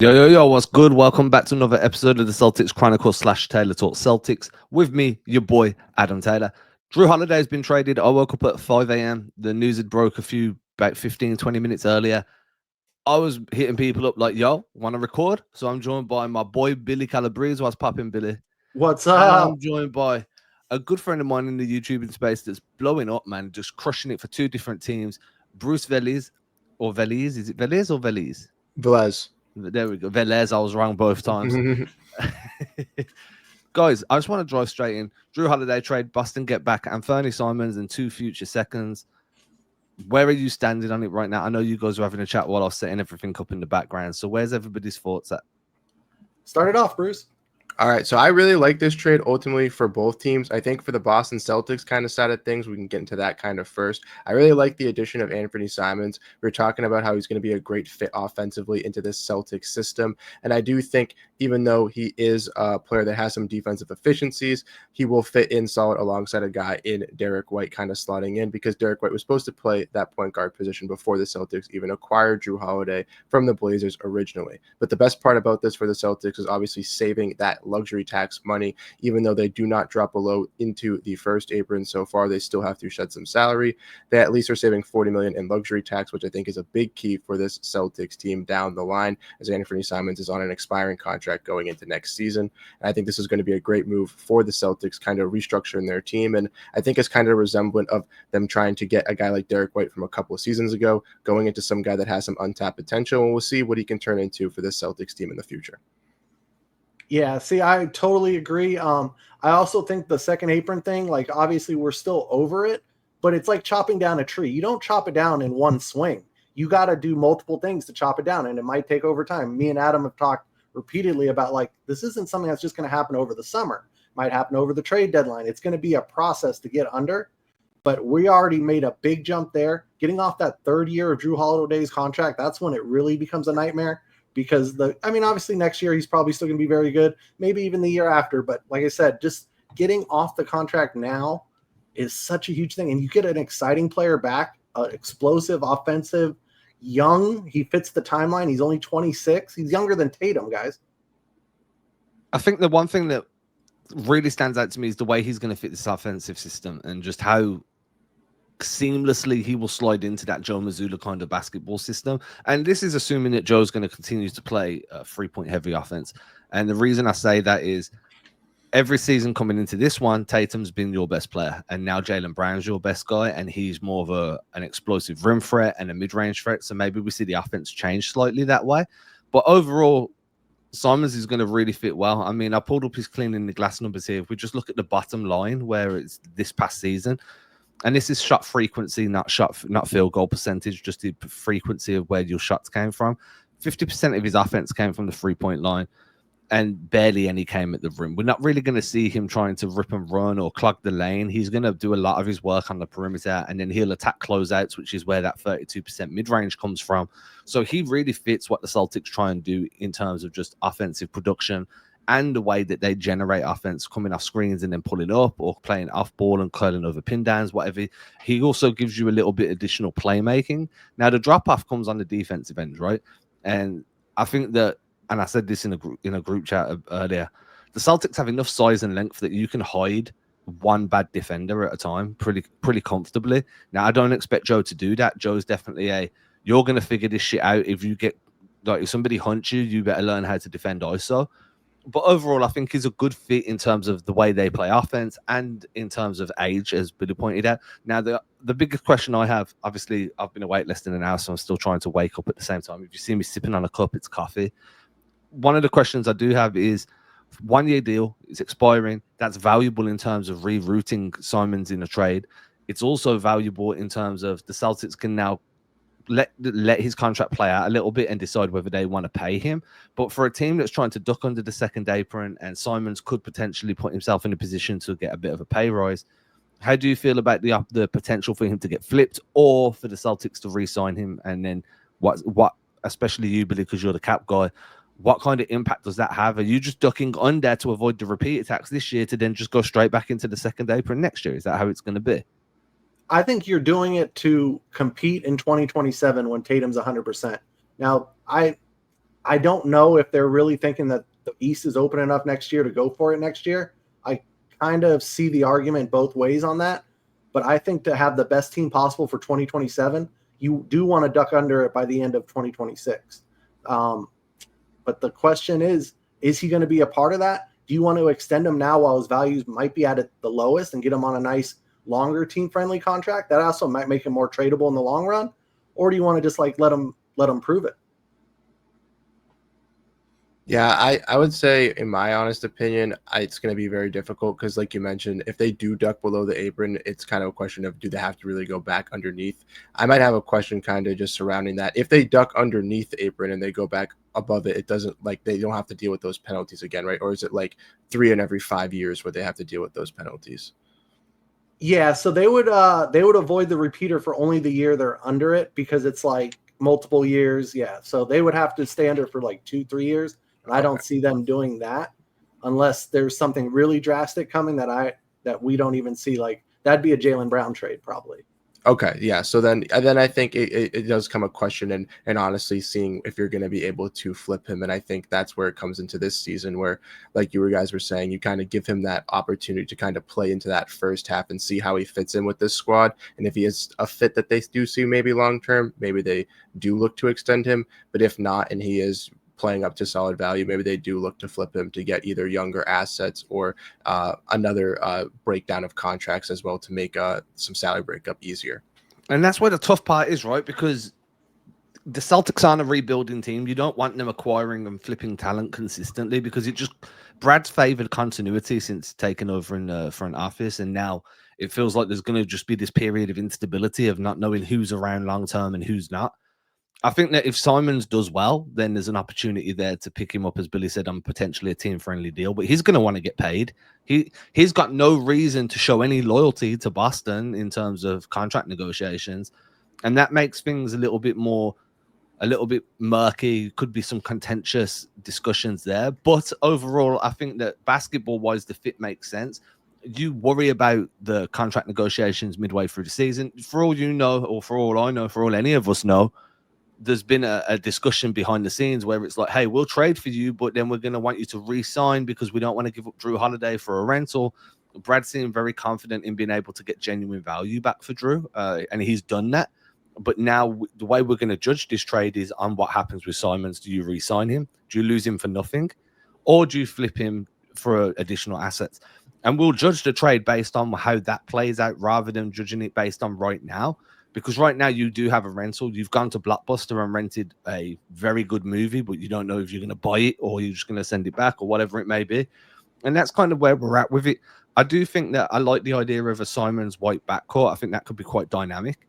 Yo, what's good? Welcome back to another episode of the Celtics Chronicle / Taylor Talk Celtics. With me, your boy, Adam Taylor. Jrue Holiday has been traded. I woke up at 5 a.m. The news had broke about 15, 20 minutes earlier. I was hitting people up like, yo, want to record? So I'm joined by my boy, Billy Calabrese. What's popping, Billy? What's And up? I'm joined by a good friend of mine in the YouTubing space that's blowing up, man, just crushing it for two different teams. Bruce Velez, or Velez. Is it Velez or Velez? Velez. There we go. Velez, I was wrong both times. Guys, I just want to drive straight in. Jrue Holiday trade, Boston get back Anfernee Simons and 2 future seconds. Where are you standing on it right now? I know you guys are having a chat while I was setting everything up in the background. So where's everybody's thoughts at? Start it off, Bruce. All right, so I really like this trade ultimately for both teams. I think for the Boston Celtics kind of side of things, we can get into that kind of first. I really like the addition of Anfernee Simons. We're talking about how he's going to be a great fit offensively into this Celtics system. And I do think even though he is a player that has some defensive efficiencies, he will fit in solid alongside a guy in Derek White kind of slotting in, because Derek White was supposed to play that point guard position before the Celtics even acquired Jrue Holiday from the Blazers originally. But the best part about this for the Celtics is obviously saving that luxury tax money. Even though they do not drop below into the first apron so far, they still have to shed some salary. They at least are saving $40 million in luxury tax, which I think is a big key for this Celtics team down the line, as Anfernee Simons is on an expiring contract going into next season. And I think this is going to be a great move for the Celtics, kind of restructuring their team. And I think it's kind of resemblant of them trying to get a guy like Derek White from a couple of seasons ago, going into some guy that has some untapped potential, and we'll see what he can turn into for this Celtics team in the future. Yeah, see, I totally agree. I also think the second apron thing, like obviously we're still over it, but it's like chopping down a tree. You don't chop it down in one swing. You got to do multiple things to chop it down, and it might take over time. Me and Adam have talked repeatedly about like this isn't something that's just going to happen over the summer. It might happen over the trade deadline. It's going to be a process to get under, but we already made a big jump there. Getting off that third year of Jrue Holiday's contract, that's when it really becomes a nightmare. Because obviously next year he's probably still going to be very good, maybe even the year after. But like I said, just getting off the contract now is such a huge thing. And you get an exciting player back, explosive, offensive, young. He fits the timeline. He's only 26. He's younger than Tatum, guys. I think the one thing that really stands out to me is the way he's going to fit this offensive system and just how seamlessly he will slide into that Joe Mazzulla kind of basketball system. And this is assuming that Joe's going to continue to play a 3-point heavy offense. And the reason I say that is every season coming into this one, Tatum's been your best player, and now Jaylen Brown's your best guy, and he's more of an explosive rim threat and a mid-range threat. So maybe we see the offense change slightly that way. But overall, Simons is going to really fit well. I mean, I pulled up his cleaning the glass numbers here. If we just look at the bottom line where it's this past season, and this is shot frequency, not field goal percentage, just the frequency of where your shots came from. 50% of his offense came from the 3-point line, and barely any came at the rim. We're not really going to see him trying to rip and run or clog the lane. He's going to do a lot of his work on the perimeter, and then he'll attack closeouts, which is where that 32% mid-range comes from. So he really fits what the Celtics try and do in terms of just offensive production and the way that they generate offense coming off screens and then pulling up or playing off ball and curling over pin downs, whatever. He also gives you a little bit additional playmaking. Now, the drop-off comes on the defensive end, right? And I think that, and I said this in a group chat earlier, the Celtics have enough size and length that you can hide one bad defender at a time pretty comfortably. Now, I don't expect Joe to do that. Joe's definitely you're going to figure this shit out. If somebody hunts you, you better learn how to defend ISO. But overall, I think he's a good fit in terms of the way they play offense and in terms of age, as Billy pointed out. Now, the biggest question I have, obviously, I've been awake less than an hour, so I'm still trying to wake up at the same time. If you see me sipping on a cup, it's coffee. One of the questions I do have is 1-year deal is expiring. That's valuable in terms of rerouting Simons in a trade. It's also valuable in terms of the Celtics can now let his contract play out a little bit and decide whether they want to pay him. But for a team that's trying to duck under the second apron, and Simons could potentially put himself in a position to get a bit of a pay rise, how do you feel about the potential for him to get flipped or for the Celtics to re-sign him? And then what especially you, Billy, because you're the cap guy, what kind of impact does that have? Are you just ducking under to avoid the repeat attacks this year to then just go straight back into the second apron next year? Is that how it's going to be? I think you're doing it to compete in 2027 when Tatum's 100%. Now, I I don't know if they're really thinking that the East is open enough next year to go for it next year. I kind of see the argument both ways on that, but I think to have the best team possible for 2027, you do want to duck under it by the end of 2026. But the question is he going to be a part of that? Do you want to extend him now while his values might be at the lowest and get him on a nice, longer team-friendly contract? That also might make him more tradable in the long run. Or do you want to just let him prove it? Yeah, I would say, in my honest opinion, it's going to be very difficult because, like you mentioned, if they do duck below the apron, it's kind of a question of, do they have to really go back underneath? I might have a question kind of just surrounding that. If they duck underneath the apron and they go back above it, it doesn't, like, they don't have to deal with those penalties again, right? Or is it like 3 in every 5 years where they have to deal with those penalties? Yeah, so they would avoid the repeater for only the year they're under it because it's like multiple years. Yeah, so they would have to stay under for like 2-3 years. And I don't see them doing that unless there's something really drastic coming that we don't even see. Like that'd be a Jaylen Brown trade probably. Okay, yeah. So then I think it does come a question and honestly seeing if you're going to be able to flip him. And I think that's where it comes into this season where, like you guys were saying, you kind of give him that opportunity to kind of play into that first half and see how he fits in with this squad. And if he is a fit that they do see maybe long term, maybe they do look to extend him. But if not, and he is playing up to solid value, maybe they do look to flip him to get either younger assets or another breakdown of contracts as well to make some salary breakup easier. And that's where the tough part is, right? Because the Celtics aren't a rebuilding team. You don't want them acquiring and flipping talent consistently because Brad's favored continuity since taking over in the front office. And now it feels like there's going to just be this period of instability of not knowing who's around long term and who's not. I think that if Simons does well, then there's an opportunity there to pick him up, as Billy said, on potentially a team-friendly deal. But he's going to want to get paid. He's got no reason to show any loyalty to Boston in terms of contract negotiations, and that makes things a little bit murky. Could be some contentious discussions there. But overall, I think that basketball-wise, the fit makes sense. You worry about the contract negotiations midway through the season. For all you know, or for all I know, for all any of us know, there's been a discussion behind the scenes where it's like, hey, we'll trade for you, but then we're going to want you to re-sign because we don't want to give up Jrue Holiday for a rental. Brad seemed very confident in being able to get genuine value back for Jrue, and he's done that. But now the way we're going to judge this trade is on what happens with Simons. Do you re-sign him? Do you lose him for nothing? Or do you flip him for additional assets? And we'll judge the trade based on how that plays out rather than judging it based on right now. Because right now you do have a rental. You've gone to Blockbuster and rented a very good movie, but you don't know if you're going to buy it or you're just going to send it back or whatever it may be. And that's kind of where we're at with it. I do think that I like the idea of a Simons White backcourt. I think that could be quite dynamic.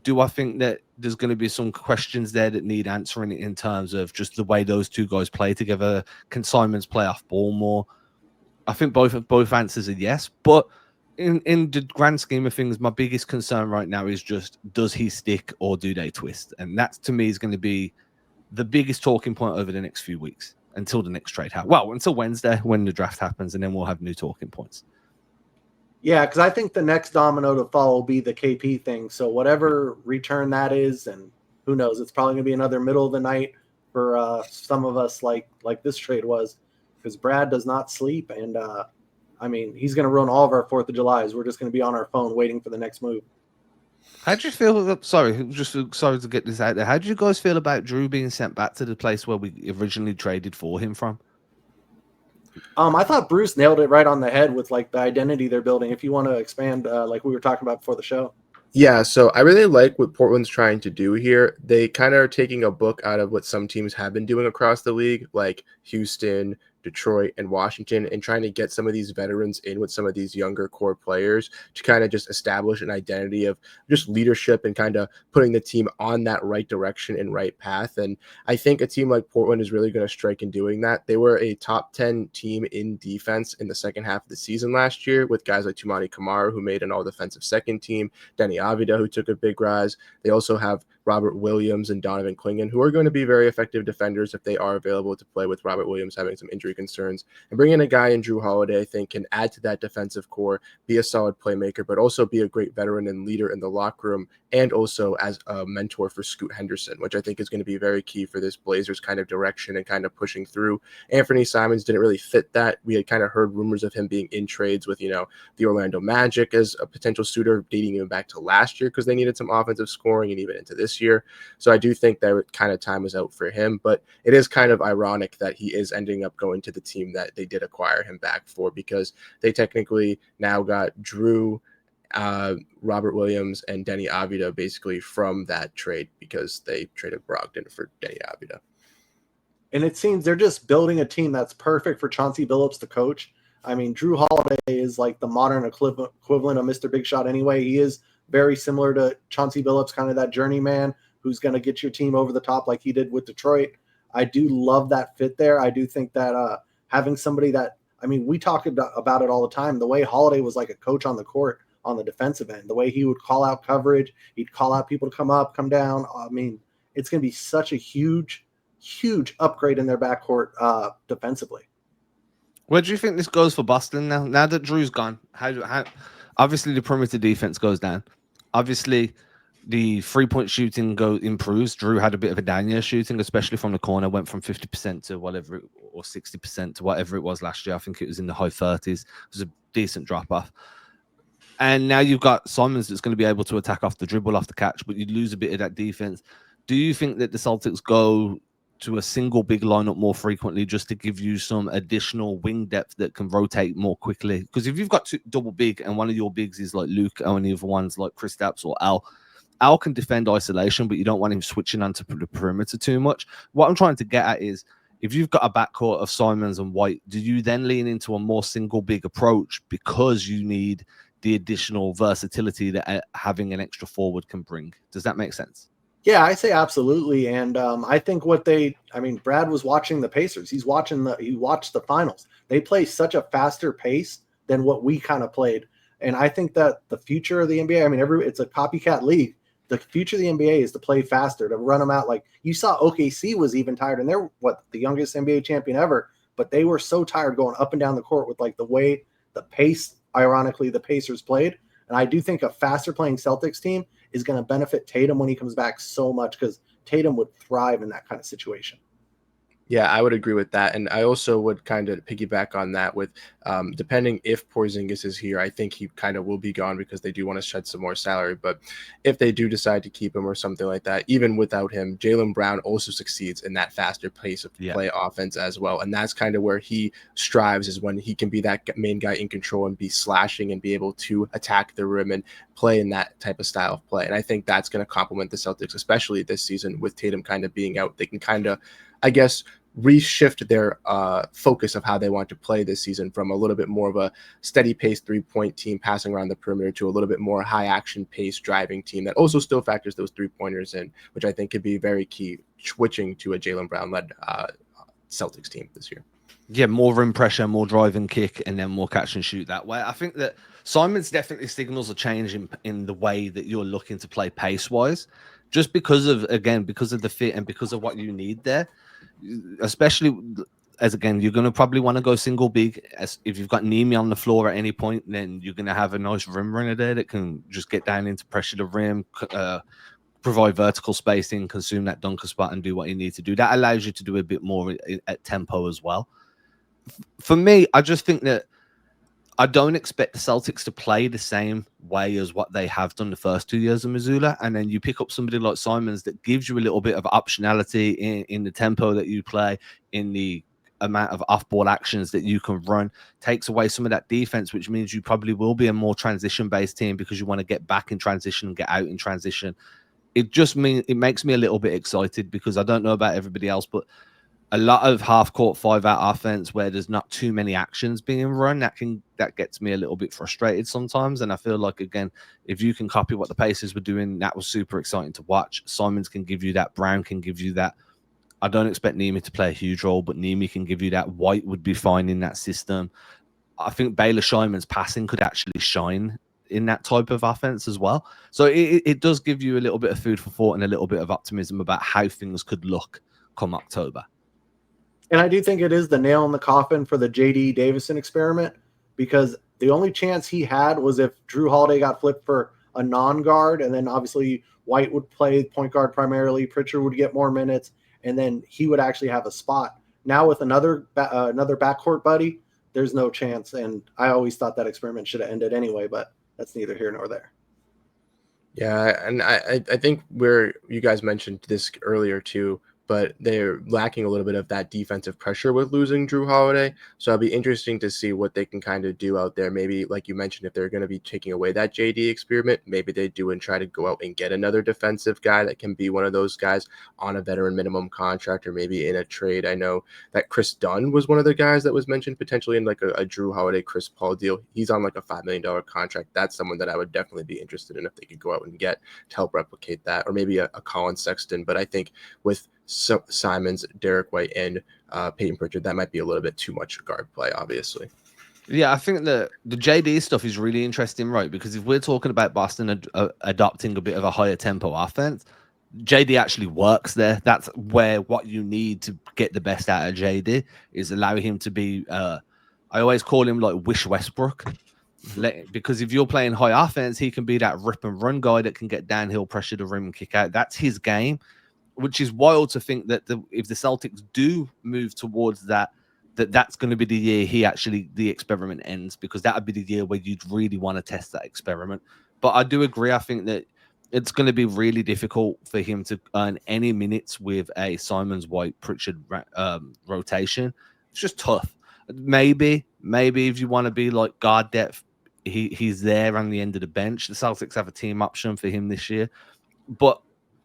Do I think that there's going to be some questions there that need answering in terms of just the way those two guys play together? Can Simons play off ball more? I think both answers are yes, but in the grand scheme of things, my biggest concern right now is just, does he stick or do they twist? And that to me is going to be the biggest talking point over the next few weeks until the next trade happens. Well, until Wednesday when the draft happens, and then we'll have new talking points. Yeah, because I think the next domino to fall will be the KP thing. So whatever return that is, and who knows, it's probably going to be another middle of the night for some of us like this trade was, because Brad does not sleep. And I mean, he's going to ruin all of our 4th of Julys. We're just going to be on our phone waiting for the next move. How do you feel? Sorry to get this out there. How do you guys feel about Jrue being sent back to the place where we originally traded for him from? I thought Bruce nailed it right on the head with like the identity they're building. If you want to expand, like we were talking about before the show. Yeah, so I really like what Portland's trying to do here. They kind of are taking a book out of what some teams have been doing across the league, like Houston, Detroit, and Washington, and trying to get some of these veterans in with some of these younger core players to kind of just establish an identity of just leadership and kind of putting the team on that right direction and right path. And I think a team like Portland is really going to strike in doing that. They were a top 10 team in defense in the second half of the season last year with guys like Toumani Camara, who made an all-defensive second team, Denny Avida, who took a big rise. They also have Robert Williams and Donovan Clingan, who are going to be very effective defenders if they are available to play, with Robert Williams having some injury concerns. And bringing a guy in Jrue Holiday, I think, can add to that defensive core, be a solid playmaker, but also be a great veteran and leader in the locker room, and also as a mentor for Scoot Henderson, which I think is going to be very key for this Blazers kind of direction and kind of pushing through. Anfernee Simons didn't really fit that. We had kind of heard rumors of him being in trades with, the Orlando Magic as a potential suitor, dating even back to last year because they needed some offensive scoring, and even into this year. So I do think that kind of time is out for him, but it is kind of ironic that he is ending up going to the team that they did acquire him back for, because they technically now got Jrue, Robert Williams, and Denny Avdija basically from that trade, because they traded Brogdon for Denny Avdija. And it seems they're just building a team that's perfect for Chauncey Billups, the coach. I mean, Jrue Holiday is like the modern equivalent of Mr. Big Shot anyway. He is very similar to Chauncey Billups, kind of that journeyman who's going to get your team over the top like he did with Detroit. I do love that fit there. I do think that having somebody that, I mean, we talk about it all the time, the way Holiday was like a coach on the court on the defensive end, the way he would call out coverage, he'd call out people to come up, come down. I mean, it's going to be such a huge upgrade in their backcourt defensively. Where do you think this goes for Boston now? Now that Jrue's gone, how obviously the perimeter defense goes down. Obviously, the 3-point shooting improves. Jrue had a bit of a down year shooting, especially from the corner. Went from 50% to whatever, or 60% to whatever it was last year. I think it was in the high 30s. It was a decent drop off. And now you've got Simons that's going to be able to attack off the dribble, off the catch, but you lose a bit of that defense. Do you think that the Celtics go to a single big lineup more frequently just to give you some additional wing depth that can rotate more quickly? Because if you've got two double big and one of your bigs is like Luke, and the other one's like Kristaps or Al can defend isolation, but you don't want him switching onto the perimeter too much. What I'm trying to get at is, if you've got a backcourt of Simons and White, do you then lean into a more single big approach because you need the additional versatility that having an extra forward can bring? Does that make sense? Yeah, I say absolutely. And I think Brad was watching the Pacers. He watched the finals. They play such a faster pace than what we kind of played. And I think that the future of the NBA, it's a copycat league. The future of the NBA is to play faster, to run them out. Like you saw OKC was even tired, and they're the youngest NBA champion ever, but they were so tired going up and down the court with like the way the pace, ironically, the Pacers played. And I do think a faster playing Celtics team is going to benefit Tatum when he comes back so much, because Tatum would thrive in that kind of situation. Yeah, I would agree with that. And I also would kind of piggyback on that with depending if Porzingis is here, I think he kind of will be gone because they do want to shed some more salary. But if they do decide to keep him or something like that, even without him, Jaylen Brown also succeeds in that faster pace of play offense as well. And that's kind of where he strives, is when he can be that main guy in control and be slashing and be able to attack the rim and play in that type of style of play. And I think that's going to complement the Celtics, especially this season with Tatum kind of being out. They can kind of, I guess, reshift their focus of how they want to play this season from a little bit more of a steady pace 3-point team passing around the perimeter to a little bit more high action pace driving team that also still factors those 3-pointers in, which I think could be very key, switching to a Jaylen Brown led Celtics team this year. Yeah, more rim pressure, more drive and kick, and then more catch and shoot that way. I think that Simons definitely signals a change in the way that you're looking to play pace wise, just because of the fit and because of what you need there. Especially as, again, you're going to probably want to go single big. As if you've got Nemi on the floor at any point, then you're going to have a nice rim runner there that can just get down into pressure the rim, provide vertical spacing, consume that dunker spot, and do what you need to do. That allows you to do a bit more at tempo as well. For me, I just think that I don't expect the Celtics to play the same way as what they have done the first 2 years of Mazzulla. And then you pick up somebody like Simons that gives you a little bit of optionality in the tempo that you play, in the amount of off-ball actions that you can run, takes away some of that defense, which means you probably will be a more transition-based team because you want to get back in transition and get out in transition. It makes me a little bit excited, because I don't know about everybody else, but a lot of half-court 5-out offense where there's not too many actions being run, that gets me a little bit frustrated sometimes. And I feel like, again, if you can copy what the Pacers were doing, that was super exciting to watch. Simons can give you that. Brown can give you that. I don't expect Nemi to play a huge role, but Nemi can give you that. White would be fine in that system. I think Baylor Shimon's passing could actually shine in that type of offense as well. So it does give you a little bit of food for thought and a little bit of optimism about how things could look come October. And I do think it is the nail in the coffin for the J.D. Davison experiment, because the only chance he had was if Jrue Holiday got flipped for a non-guard, and then obviously White would play point guard primarily, Pritchard would get more minutes, and then he would actually have a spot. Now with another backcourt buddy, there's no chance, and I always thought that experiment should have ended anyway, but that's neither here nor there. Yeah, and I think where you guys mentioned this earlier too, but they're lacking a little bit of that defensive pressure with losing Jrue Holiday. So it'll be interesting to see what they can kind of do out there. Maybe, like you mentioned, if they're going to be taking away that JD experiment, maybe they do and try to go out and get another defensive guy that can be one of those guys on a veteran minimum contract, or maybe in a trade. I know that Chris Dunn was one of the guys that was mentioned potentially in like a Jrue Holiday, Chris Paul deal. He's on like a $5 million contract. That's someone that I would definitely be interested in if they could go out and get to help replicate that, or maybe a Colin Sexton. But I think with Simons, Derek White, and Peyton Pritchard, that might be a little bit too much guard play, obviously. Yeah, I think the JD stuff is really interesting, right? Because if we're talking about Boston adopting a bit of a higher tempo offense, JD actually works there. That's where what you need to get the best out of JD is allow him to be. I always call him like Wish Westbrook, because if you're playing high offense, he can be that rip and run guy that can get downhill, pressure the rim, and kick out. That's his game. Which is wild to think that if the Celtics do move towards that's going to be the year the experiment ends, because that would be the year where you'd really want to test that experiment. But I do agree. I think that it's going to be really difficult for him to earn any minutes with a Simons, White, Pritchard rotation. It's just tough. Maybe if you want to be like guard depth, he's there on the end of the bench. The Celtics have a team option for him this year, but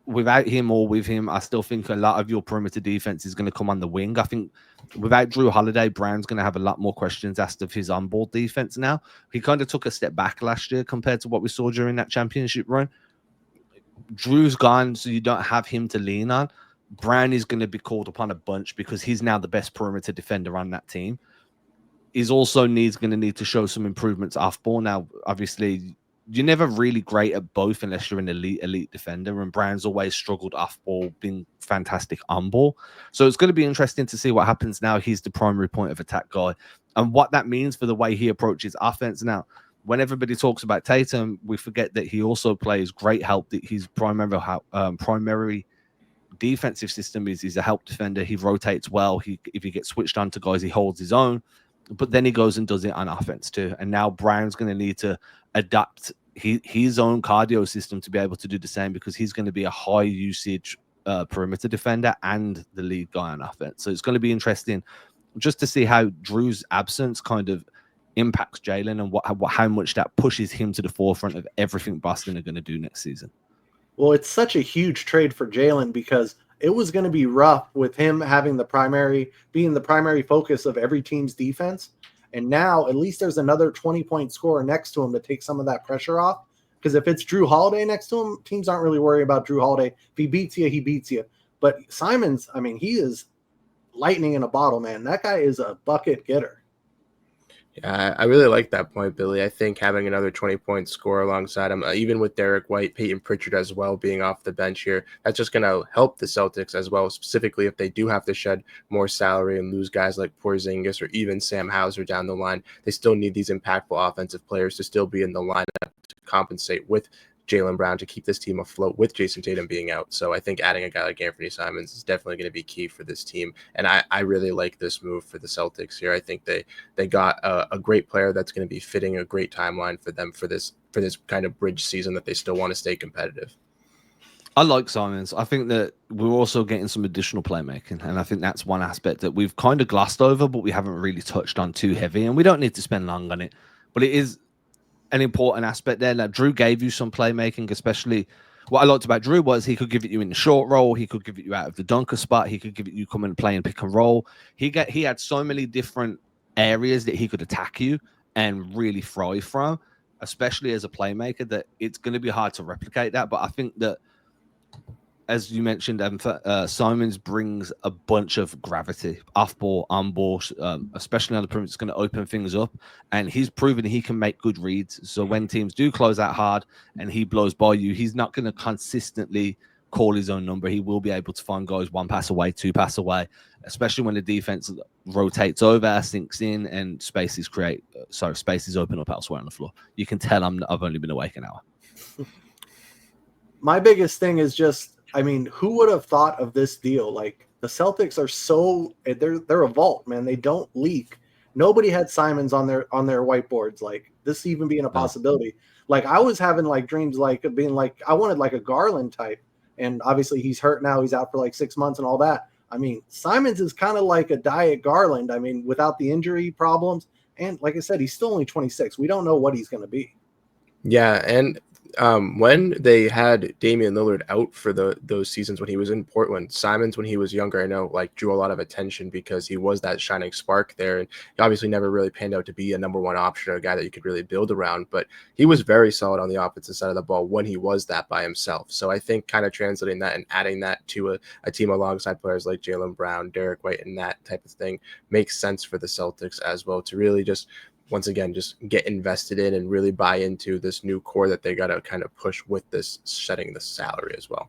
without him or with him, I still think a lot of your perimeter defense is going to come on the wing. I think without Jrue Holiday, Brown's going to have a lot more questions asked of his on-ball defense now. He kind of took a step back last year compared to what we saw during that championship run. Drew's gone, so you don't have him to lean on. Brown is going to be called upon a bunch because he's now the best perimeter defender on that team. He's also going to need to show some improvements off ball. Now, obviously, you're never really great at both unless you're an elite defender, and Brown's always struggled off ball, being fantastic on ball. So it's going to be interesting to see what happens now. He's the primary point of attack guy, and what that means for the way he approaches offense. Now, when everybody talks about Tatum, we forget that he also plays great help. That his primary defensive system is he's a help defender. He rotates well. If he gets switched on to guys, he holds his own. But then he goes and does it on offense too. And now Brown's going to need to adapt his own cardio system to be able to do the same, because he's going to be a high usage perimeter defender and the lead guy on offense. So it's going to be interesting just to see how Jrue's absence kind of impacts Jalen, and how much that pushes him to the forefront of everything Boston are going to do next season. Well, it's such a huge trade for Jalen, because it was going to be rough with him having being the primary focus of every team's defense. And now at least there's another 20-point scorer next to him to take some of that pressure off. Because if it's Jrue Holiday next to him, teams aren't really worried about Jrue Holiday. If he beats you, he beats you. But Simons, I mean, he is lightning in a bottle, man. That guy is a bucket getter. Yeah, I really like that point, Billy. I think having another 20-point score alongside him, even with Derek White, Peyton Pritchard as well being off the bench here, that's just going to help the Celtics as well, specifically if they do have to shed more salary and lose guys like Porzingis or even Sam Hauser down the line. They still need these impactful offensive players to still be in the lineup to compensate with Jaylen Brown to keep this team afloat with Jason Tatum being out. So I think adding a guy like Anfernee Simons is definitely going to be key for this team. And I really like this move for the Celtics here. I think they got a great player that's going to be fitting a great timeline for them for this kind of bridge season that they still want to stay competitive. I like Simons. I think that we're also getting some additional playmaking, and I think that's one aspect that we've kind of glossed over, but we haven't really touched on too heavy, and we don't need to spend long on it. But it is an important aspect there. Now, Jrue gave you some playmaking, especially what I liked about Jrue was he could give it you in the short roll. He could give it you out of the dunker spot. He could give it you come and play and pick and roll. He had so many different areas that he could attack you and really thrive from, especially as a playmaker, that it's going to be hard to replicate that. But I think that as you mentioned, Simons brings a bunch of gravity, off ball, on ball, especially on the perimeter. It's going to open things up, and he's proven he can make good reads. So when teams do close out hard and he blows by you, he's not going to consistently call his own number. He will be able to find guys one pass away, two pass away, especially when the defense rotates over, sinks in, and spaces open up elsewhere on the floor. You can tell I've only been awake an hour. My biggest thing is just, I mean, who would have thought of this deal? Like, the Celtics are they're a vault, man. They don't leak. Nobody had Simons on their whiteboards, like this even being a possibility. Like, I was having like dreams, like of being like, I wanted like a Garland type, and obviously he's hurt now. He's out for like 6 months and all that. I mean, Simons is kind of like a diet Garland. I mean, without the injury problems, and like I said, he's still only 26. We don't know what he's going to be. Yeah, and when they had Damian Lillard out for those seasons when he was in Portland, Simons, when he was younger, I know, like, drew a lot of attention because he was that shining spark there, and he obviously never really panned out to be a number one option or a guy that you could really build around, but he was very solid on the offensive side of the ball when he was that by himself. So I think kind of translating that and adding that to a team alongside players like Jaylen Brown, Derek White, and that type of thing makes sense for the Celtics as well, to really just once again, just get invested in and really buy into this new core that they got to kind of push with this setting the salary as well.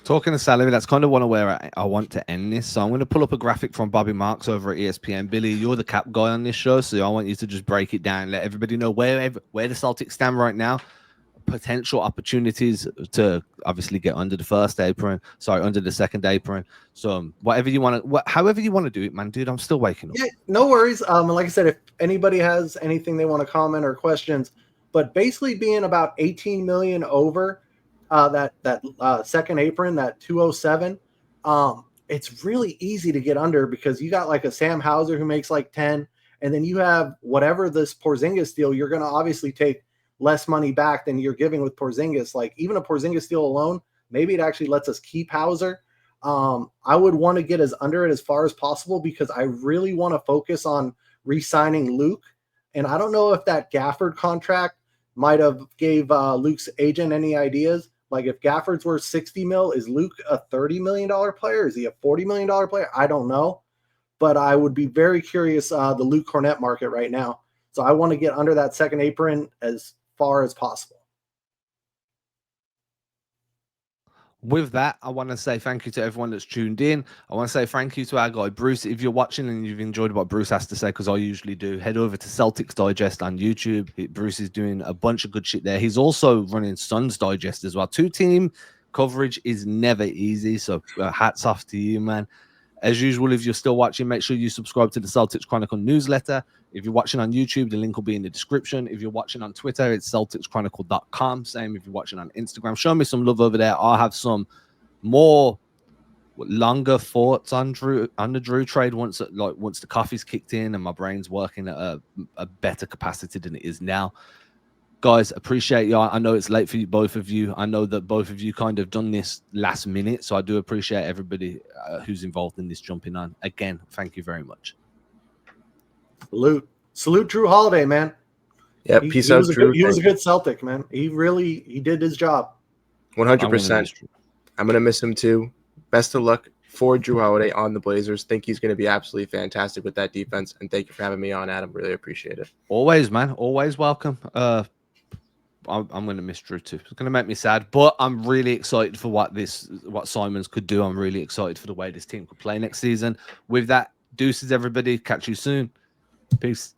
Talking of salary, that's kind of where I want to end this. So I'm going to pull up a graphic from Bobby Marks over at ESPN. Billy, you're the cap guy on this show, so I want you to just break it down, let everybody know where the Celtics stand right now, potential opportunities to obviously get under the second apron. So whatever you want to, however you want to do it, man, dude, I'm still waking up. Yeah, no worries. Like I said, if anybody has anything they want to comment or questions, but basically being about 18 million over that second apron, that 207, it's really easy to get under because you got like a Sam Hauser who makes like 10, and then you have whatever this Porzingis deal, you're going to obviously take less money back than you're giving with Porzingis. Like, even a Porzingis deal alone, maybe it actually lets us keep Hauser. I would want to get under it as far as possible because I really want to focus on re-signing Luke. And I don't know if that Gafford contract might have gave Luke's agent any ideas. Like, if Gafford's worth 60 mil, is Luke a $30 million player? Is he a $40 million player? I don't know. But I would be very curious, the Luke Cornett market right now. So I want to get under that second apron as far as possible. With that, I want to say thank you to everyone that's tuned in. I want to say thank you to our guy, Bruce. If you're watching and you've enjoyed what Bruce has to say, because I usually do, head over to Celtics Digest on YouTube. Bruce is doing a bunch of good shit there. He's also running Suns Digest as well. Two-team coverage is never easy, so hats off to you, man. As usual, if you're still watching, make sure you subscribe to the Celtics Chronicle newsletter. If you're watching on YouTube, the link will be in the description. If you're watching on Twitter, it's CelticsChronicle.com. Same if you're watching on Instagram. Show me some love over there. I'll have some more longer thoughts on the Jrue trade once the coffee's kicked in and my brain's working at a better capacity than it is now. Guys, appreciate y'all. I know it's late for you, both of you. I know that both of you kind of done this last minute, so I do appreciate everybody who's involved in this jumping on. Again, thank you very much. Salute Jrue Holiday, man. Yeah, peace out, Jrue. He was a good Celtic, man. He did his job. 100%. I'm going to miss him too. Best of luck for Jrue Holiday on the Blazers. Think he's going to be absolutely fantastic with that defense. And thank you for having me on, Adam. Really appreciate it. Always, man. Always welcome. I'm going to miss Jrue too. It's going to make me sad, but I'm really excited for what Simons could do. I'm really excited for the way this team could play next season. With that, deuces, everybody. Catch you soon. Peace.